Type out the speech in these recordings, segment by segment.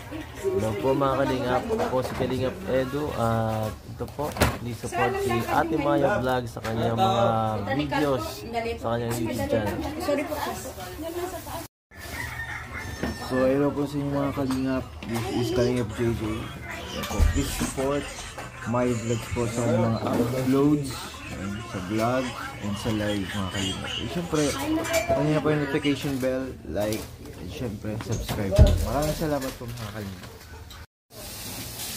Hello po mga kalingap. Ako po si Kalingap Edu at ito po, please support si Ate Maya Vlog sa kanyang mga videos sa kanyang YouTube channel. So hello po sa inyo mga kalingap. This is Kalingap JJ. Please support my vlogs po sa mga uploads sa vlog and sa live mga kalingap. Siyempre, kanina po yung notification bell, like, and siyempre subscribe po. Maraming salamat po mga kalingap.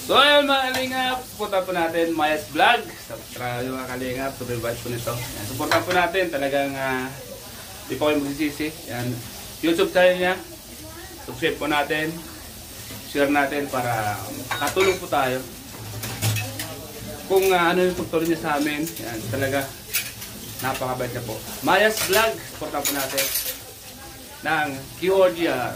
So ayun mga kalingap, supportan po natin Maya's Vlog. Subscribe mga kalingap, subscribe po nito. Yan, supportan po natin, talagang di po kayo magsisisi. Yan, YouTube channel niya. Subscribe po natin, share natin para katulong po tayo. Kung ano yung pagtulong niya sa amin, yan, talaga napakabait niya po. Maya's Vlog, supportan po natin ng Georgia.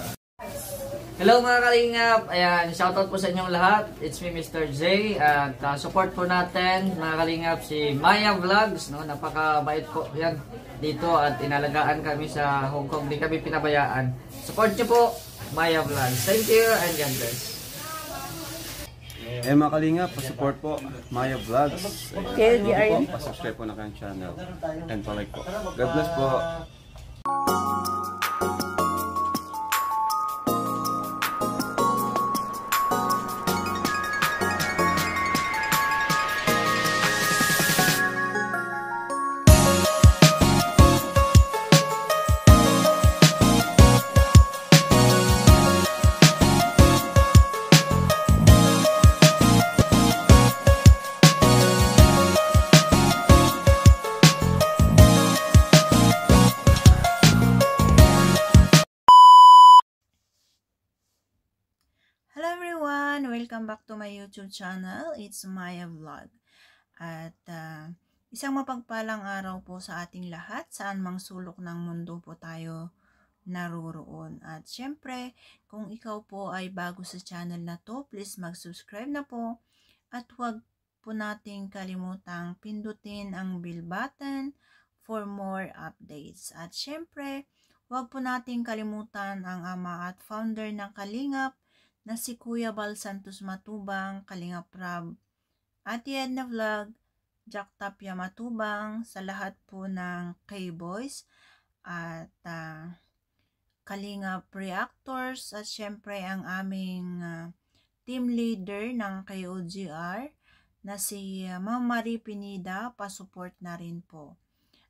Hello mga kalingap, ayan, shoutout po sa inyong lahat. It's me Mr. J at support po natin mga kalingap si Maya Vlogs, no? Napakabait po yan dito at inalagaan kami sa Hong Kong, di kami pinabayaan. Support nyo po Maya Vlogs. Thank you and God bless. Mga kalingap, pa-support po Maya Vlogs. Okay, di Aryan. Pa-subscribe po na kanyang channel and pa-like po. God bless po. Welcome back to my YouTube channel. It's Maya Vlog. At isang mapagpalang araw po sa ating lahat, saan mang sulok ng mundo po tayo naroroon. At syempre, kung ikaw po ay bago sa channel na to, please mag-subscribe na po. At huwag po nating kalimutang pindutin ang bell button for more updates. At syempre, huwag po nating kalimutan ang ama at founder ng Kalingap, na si Kuya Bal Santos Matubang, Kalingap Rab, Ate Edna Vlog, Jack Tapia Matubang, sa lahat po ng K-Boys at Kalingap Reactors at syempre ang aming team leader ng KOGR na si Ma'am Marie Pinida, pa-support na rin po.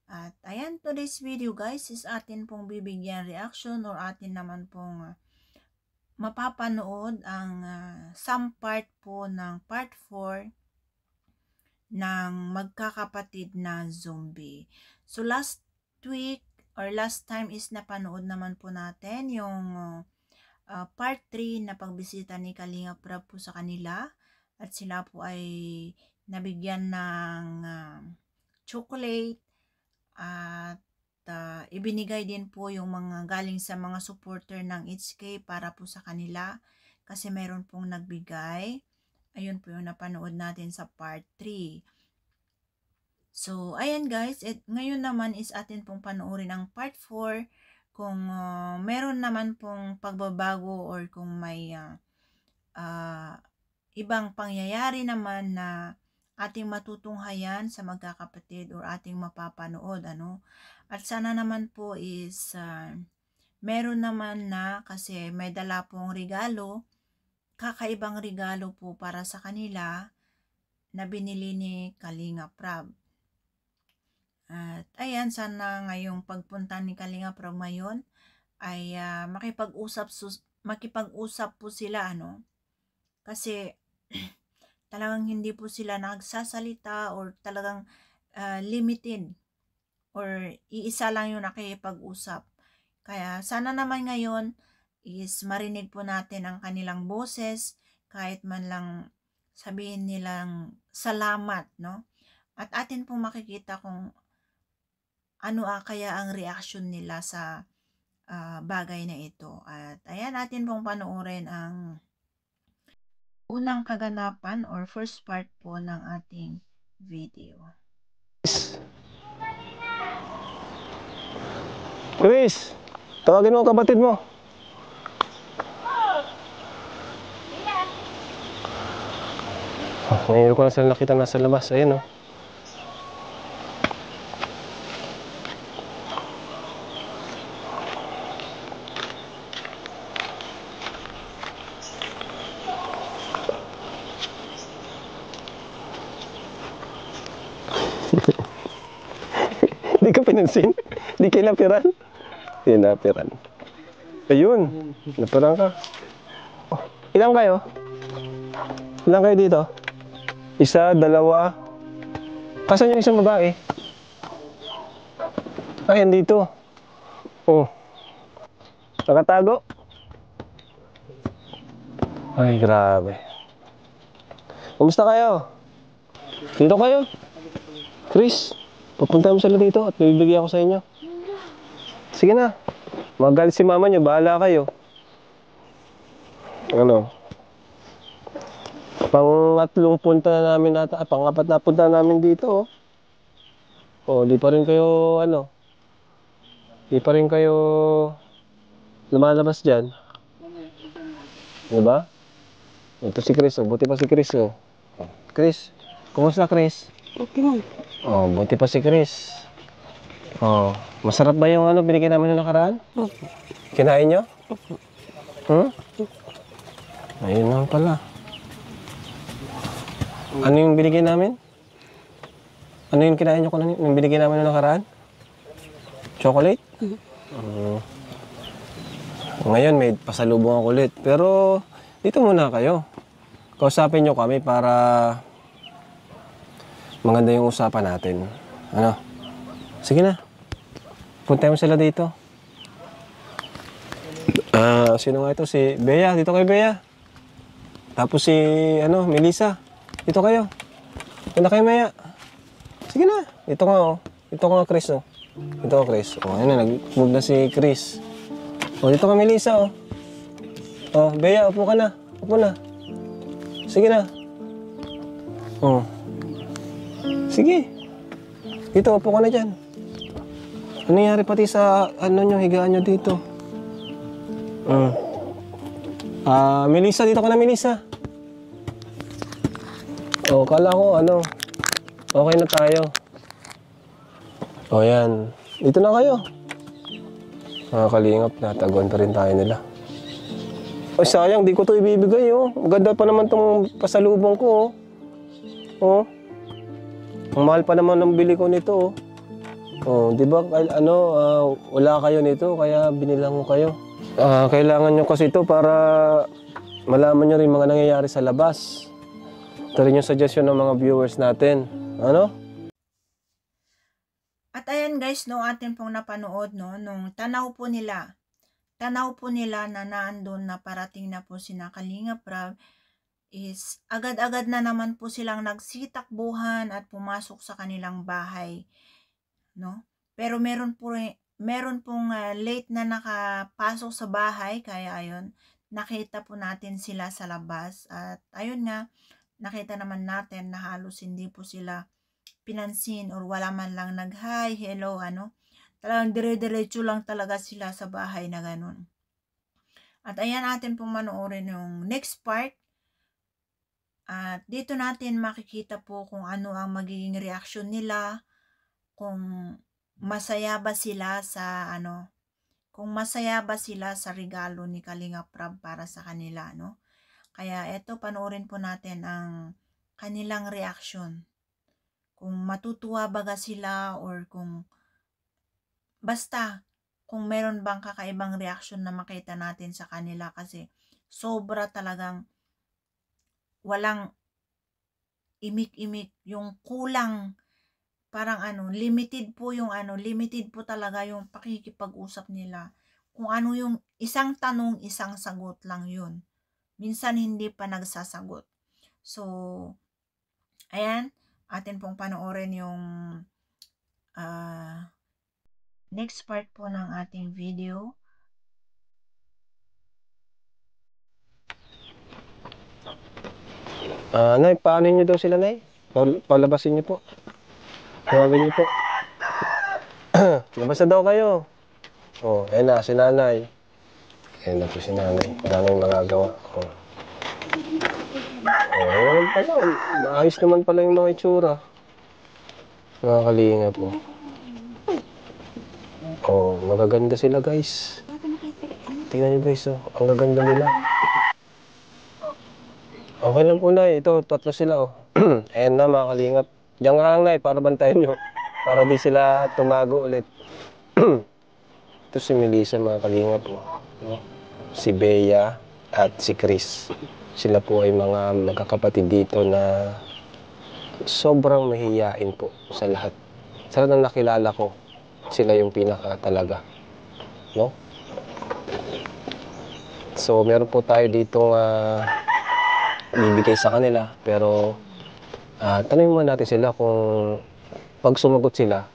At ayan, today's video guys is atin pong bibigyan reaction or atin naman pong mapapanood ang some part po ng part 4 ng magkakapatid na zombie. So last week or last time is napanood naman po natin yung part 3 na pagbisita ni Kalingap Rab po sa kanila at sila po ay nabigyan ng chocolate at ibinigay din po yung mga galing sa mga supporter ng HK para po sa kanila kasi meron pong nagbigay. Ayun po yung napanood natin sa part 3. So ayan guys, ngayon naman is atin pong panoorin ang part 4 kung meron naman pong pagbabago or kung may ibang pangyayari naman na ating matutunghayan sa magkakapatid or ating mapapanood, ano. At sana naman po is meron naman na kasi may dala pong regalo, kakaibang regalo po para sa kanila na binili ni Kalingap Rab. At ayan, sana ngayong pagpunta ni Kalingap Rab ngayon ay makipag-usap po sila, ano. Kasi talagang hindi po sila nagsasalita or talagang limited or iisa lang yung nakikipag-usap. Kaya sana naman ngayon is marinig po natin ang kanilang boses kahit man lang sabihin nilang salamat, no? At atin pong makikita kung ano kaya ang reaction nila sa bagay na ito. At ayan, atin pong panoorin ang unang kaganapan or first part po ng ating video. Luis, tawagin mo ang kapatid mo. Ngayon ko na sila nakita nasa labas. Ayan oh. Hindi ka pinansin? Hindi kayo napiran? Hindi napiran. Ayun, napiran ka. Oh, ilang kayo? Ilang kayo dito? Isa, dalawa. Kasan yung isang babae? Ayan dito. Oh. Nakatago. Ay, grabe. Kumusta kayo? Dito kayo? Chris, papunta mo sila dito at bibigyan ako sa inyo. Sige na. Magalit si mama nyo, bahala kayo. Ano? Pangatlong punta na namin ata, pangapat na punta namin dito, oh. Oh, di pa rin kayo, ano? Di pa rin kayo lumalabas dyan. Diba? Ito si Chris, oh. Buti pa si Chris, oh. Chris, kumusta Chris? Okay man. Oh, buti pa si Chris. Oh, masarap ba yung ano binigyan namin noong nakaraan? Opo. Kinain nyo? Opo. Ayun lang pala. Ano yung binigyan namin? Ano yung kinain nyo kanina? Yung binigyan namin noong nakaraan? Chocolate? Ngayon may pasalubong ako ulit. Pero dito muna kayo. Kausapin nyo kami para maganda yung usapan natin. Ano? Sige na. Punta mo sila dito. Sino nga ito? Si Bea. Dito kayo, Bea. Tapos si, ano, Melissa. Dito kayo. Punta kayo, Maya. Sige na. Dito nga, oh. Dito nga, Chris, oh. Dito nga, Chris. Oh, ayun na. Nag-move na si Chris. Oh, dito ka, Melissa, oh. Oh, Bea, upo ka na. Upo na. Sige na. Oh. Sige. Dito, upo ka na dyan. Ano nangyari pati sa, ano nyo, higaan nyo dito? Melissa, dito ka na, Melissa. Oh, kala ko, ano, okay na tayo. Oh, yan. Dito na kayo. Mga kalingap, nataguan pa rin tayo nila. Oh, sayang, di ko to ibibigay, oh. Maganda pa naman tong pasalubong ko, oh. Oh. Ang mahal pa naman ng bili ko nito, oh. Oh, di ba, ano, wala kayo nito, kaya binilang ko kayo. Kailangan nyo kasi ito para malaman nyo rin mga nangyayari sa labas. Ito rin yung suggestion ng mga viewers natin. Ano? At ayan guys, no, atin pong napanood, no, nung tanaw po nila na naandun na parating na po sina Kalingap Rab, is agad-agad na naman po silang nagsitakbuhan at pumasok sa kanilang bahay, no? Pero meron pong late na nakapasok sa bahay, kaya ayun, nakita po natin sila sa labas at ayun nga, nakita naman natin na halos hindi po sila pinansin or wala man lang nag-hi, hello, ano. Talagang dire-diretso lang talaga sila sa bahay na ganun. At ayan natin pong manoorin yung next part. At dito natin makikita po kung ano ang magiging reaksyon nila, kung masaya ba sila sa ano, kung masaya ba sila sa regalo ni Kalingap Rab para sa kanila, no? Kaya eto, panoorin po natin ang kanilang reaksyon. Kung matutuwa baga sila or kung basta kung meron bang kakaibang reaksyon na makita natin sa kanila, kasi sobra talagang walang imik-imik, yung kulang, parang ano, limited po talaga yung pakikipag-usap nila. Kung ano yung isang tanong, isang sagot lang yun. Minsan hindi pa nagsasagot. So, ayan, atin pong panoorin yung next part po ng ating video. Nay, paano nyo daw sila, Nay? Palabasin nyo po. Tawagin nyo po. Labas na daw kayo. Oh, ayan na, si nanay. Ayan na po si nanay. Maraming magagawa. Oh. Oh, pala. Maayos naman pala yung mga itsura. Mga kalinga po. Oh, magaganda sila guys. Tingnan niyo guys, oh. Ang gaganda nila. Okay lang po na, ito, tatlo sila oh. Ayan na mga kalingap. Diyan nga lang na para bantayan nyo. Para di sila tumago ulit. Ito si Melissa mga kalingap po. Si Bea at si Chris. Sila po ay mga magkakapatid dito na sobrang mahiyain po sa lahat. Sa lahat ng nakilala ko, sila yung pinaka talaga. No? So, meron po tayo ditong bibigay sa kanila. Pero, tanongin muna natin sila kung pag sumagot sila,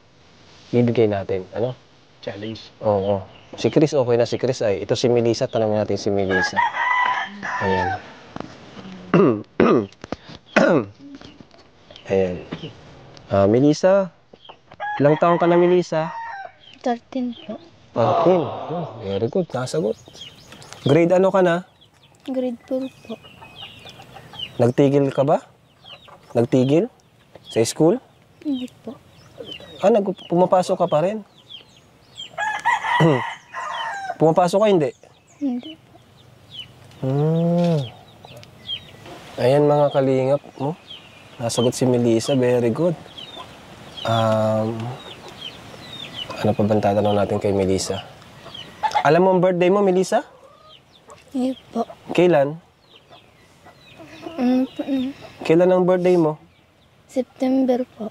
bibigay natin. Ano? Challenge. Oo. Si Chris, okay na si Chris ay. Ito si Melissa, tanongin natin si Melissa. Ayan. Ayan. Melissa, ilang taon ka na Melissa? 13 po. 13. Oh, very good, nasagot. Grade ano ka na? Grade 4 po. Nagtigil ka ba? Nagtigil? Sa school? Hindi po. Pumapasok ka pa rin? Pumapasok ka hindi? Hindi po. Ayan mga kalingap mo. Nasagot si Melissa, very good. Ano pa bang tatanong natin kay Melissa? Alam mo ang birthday mo, Melissa? Hindi po. Kailan? Kailan ang birthday mo? September po.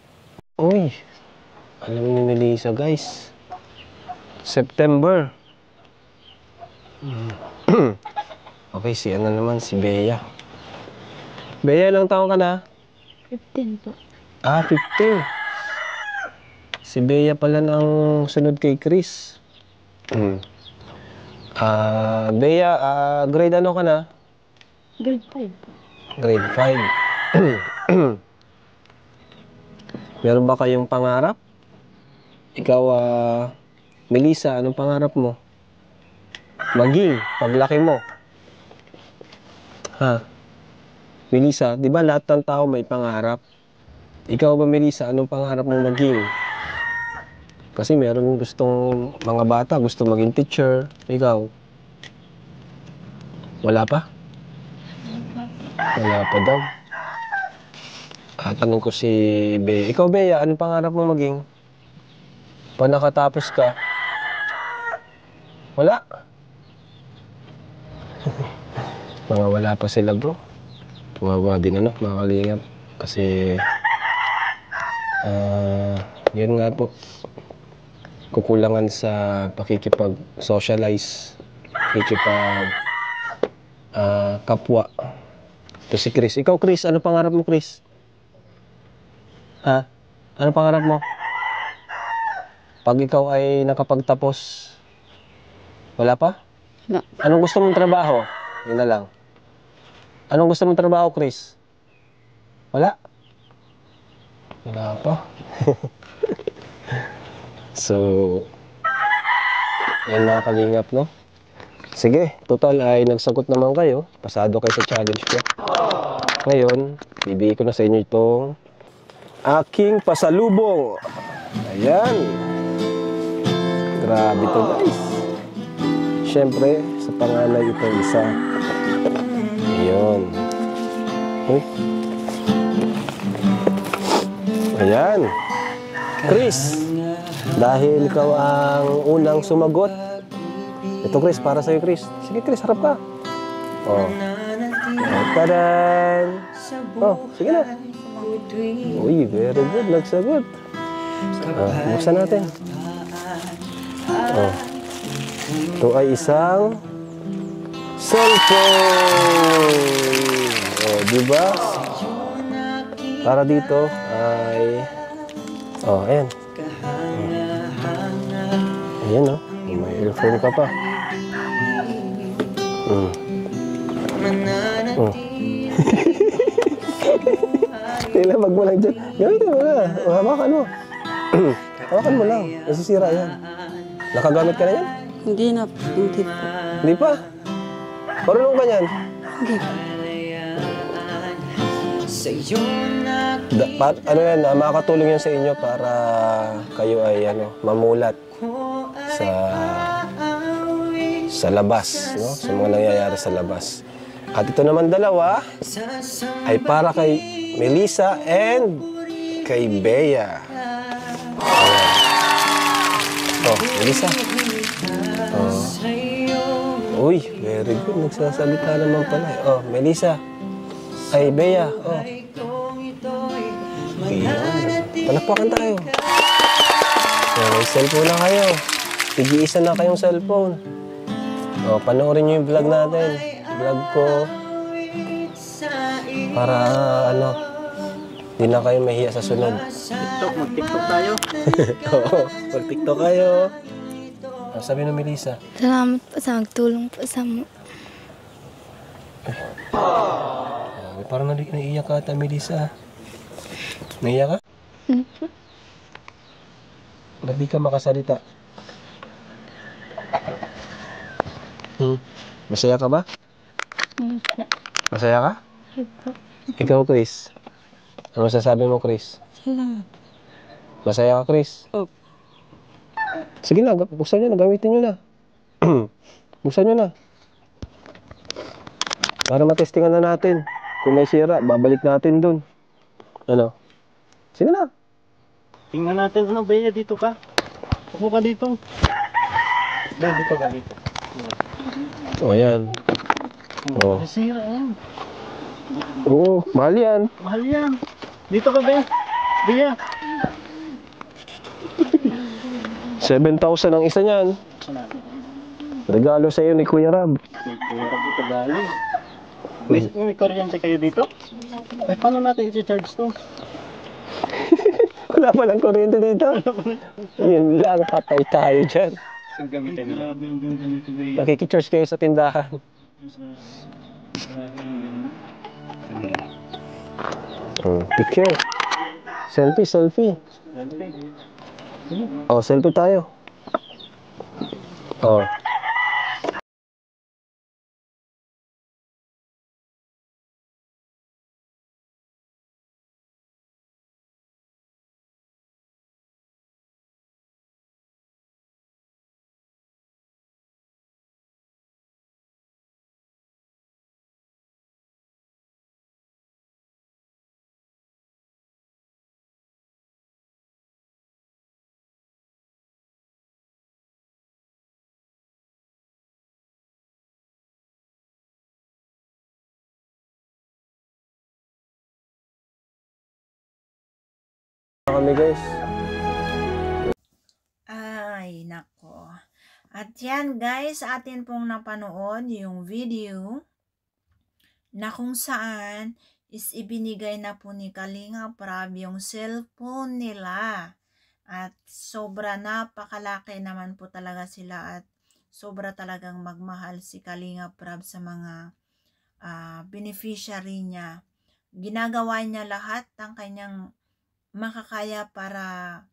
Uy, alam ni Melissa guys. September. Okay, si ano naman, si Bea. Bea, ilang taon ka na? 15 po. 15. Si Bea pala ng sunod kay Chris. Bea, grade ano ka na? Grade 5 po. Grade 5. Meron ba kayong pangarap? Ikaw, Melissa, anong pangarap mo? Maging, paglaki mo. Ha? Melissa, di ba lahat ng tao may pangarap? Ikaw ba, Melissa, anong pangarap mo maging? Kasi meron gustong mga bata, gusto maging teacher. Ikaw? Wala pa? Wala pa daw. Tanong ko si Bea. Ikaw, Bea, anong pangarap mo maging? Pag nakatapos ka? Wala? Mga wala pa sila bro. Tumawa din ano, mga kalingap. Kasi, yun nga po. Kukulangan sa pakikipag-socialize. Kapwa. Ito si Chris. Ikaw, Chris, ano pangarap mo, Chris? Ha? Ano pangarap mo? Pag ikaw ay nakapagtapos, wala pa? Wala. Anong gusto mong trabaho? Yun na lang. Anong gusto mong trabaho, Chris? Wala? Wala pa. So, yan mga kalingap, no? Sige, total ay nagsagot naman kayo. Pasado kayo sa challenge ko. Ngayon, bibigay ko na sa inyo itong aking pasalubong. Ayan. Grabe to guys. Siyempre, sa panganay ito isa. Ayun. Uy. Ayan. Chris, dahil ikaw ang unang sumagot. Ito Chris, para sa'yo Chris. Sige Chris, harap ka. Oh. Tadan! Oh, sige na. Uy, very good. Nagsagot. Buksan natin. Oh. Ito ay isang cellphone. Oh, diba? Para dito ay... Oh, ayan. Oh. Ayan, oh. May earphone ka pa. Oh. Nilabag mo lang dyan. Gamitin mo na. Hawakan mo. Hawakan mo lang. Nasisira yan. Nakagamit ka na yan? Hindi na po. Hindi po. Hindi pa? Marunong ka yan? Hindi po. Ano yan, makakatulong yan sa inyo para kayo ay mamulat sa labas, no? Sa mga nangyayari sa labas. At ito naman dalawa ay para kay Melissa and kay Bea. Oh, Melissa. Oh. Uy, very good. Nagsasalita naman pala. Oh, Melissa. Ay, Bea. Oh. Palakpakan tayo. Oh, may cellphone na kayo. Tig-iisa na kayong cellphone. Oh, panoorin nyo yung vlog natin. Vlog ko. Para di na kayo mahiya sa sunod. Mag-TikTok tayo. Oo, mag-TikTok kayo. Sabi ng Melissa. Salamat po sa magtulong po sa mo. Parang naiiyak ka ata, Melissa. Naiiyak ka? Ba't di ka makasalita? Masaya ka ba? Masaya ka? Ikaw, Chris. Ano masasabi mo, Chris? Masaya ka, Chris? Opo. Sige na, buksan nyo na, gamitin nyo na. Buksan nyo na. Para matestingan na natin. Kung may sira, babalik natin dun. Ano? Sige na. Tingnan natin, Bea, dito ka. Upo ka dito. Dito ka dito. O, yan. O. Sira yan. Oo, mahal yan. Mahal yan. Dito ka, Bea. Bea. 7,000 ang isa niyan. Regalo sa'yo ni Kuya Rab. May kuryente kayo dito? Ay, paano natin i-charge to? Wala pa lang kuryente dito. Yun lang, patay tayo dyan. Saan gamitin nila? Nakikicharge kayo sa tindahan. Picture. Selfie. Oh, selfie tayo. Oh. Kami guys. Ay, nako. At yan guys, atin pong napanood yung video na kung saan is ibinigay na po ni Kalinga Prab yung cellphone nila. At sobra napakalaki naman po talaga sila at sobra talagang magmahal si Kalinga Prab sa mga beneficiary niya. Ginagawa niya lahat ng kanyang makakaya para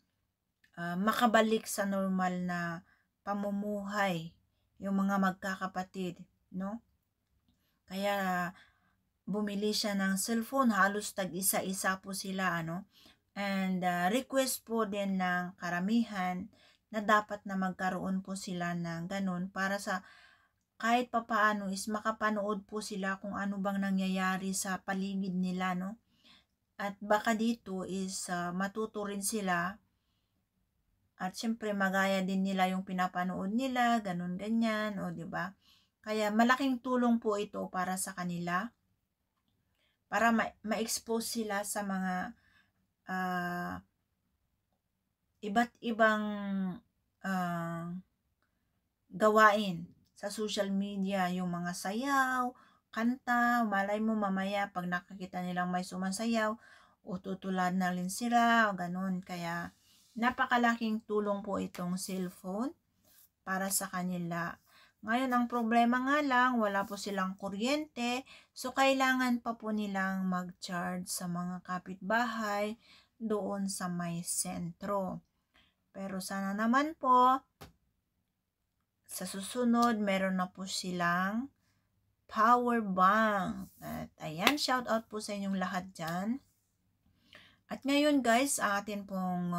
makabalik sa normal na pamumuhay yung mga magkakapatid, no? Kaya bumili siya ng cellphone, halos tag-isa-isa po sila, and request po din ng karamihan na dapat na magkaroon po sila ng ganun para sa kahit papaano is makapanood po sila kung ano bang nangyayari sa paligid nila, no? At baka dito is matuto rin sila at syempre magaya din nila yung pinapanood nila, ganun ganyan, o di ba? Kaya malaking tulong po ito para sa kanila para ma-expose sila sa mga iba't ibang gawain sa social media, yung mga sayaw, kanta, malay mo mamaya pag nakakita nilang may sumasayaw o tutulad na rin sila o ganun. Kaya napakalaking tulong po itong cellphone para sa kanila. Ngayon ang problema nga lang, wala po silang kuryente, so kailangan pa po nilang mag-charge sa mga kapitbahay doon sa may sentro. Pero sana naman po sa susunod meron na po silang power bank. At Ayan, shout out po sa inyong lahat dyan. At ngayon guys, atin pong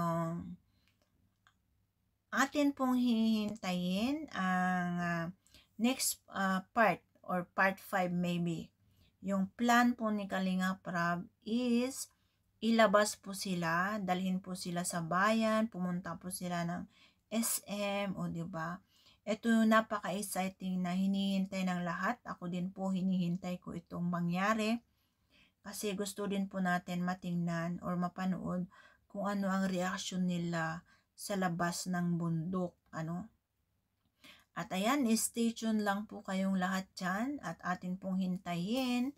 hihintayin ang next part or part 5 maybe. Yung plan po ni Kalinga Prab is ilabas po sila, dalhin po sila sa bayan, pumunta po sila ng SM, o diba? Ito yung napaka-exciting na hinihintay ng lahat. Ako din po hinihintay ko itong mangyari. Kasi gusto din po natin matingnan or mapanood kung ano ang reaksyon nila sa labas ng bundok. At ayan, stay tuned lang po kayong lahat dyan. At atin pong hintayin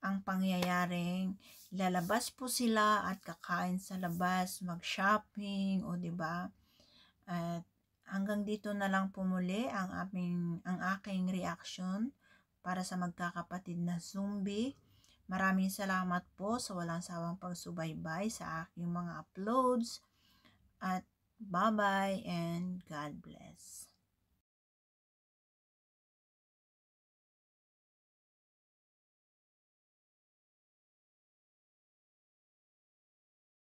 ang pangyayaring lalabas po sila at kakain sa labas, mag-shopping, o diba? At hanggang dito na lang po muli ang aking reaction para sa magkakapatid na zombie. Maraming salamat po sa walang sawang pagsubaybay sa aking mga uploads. At bye-bye and God bless.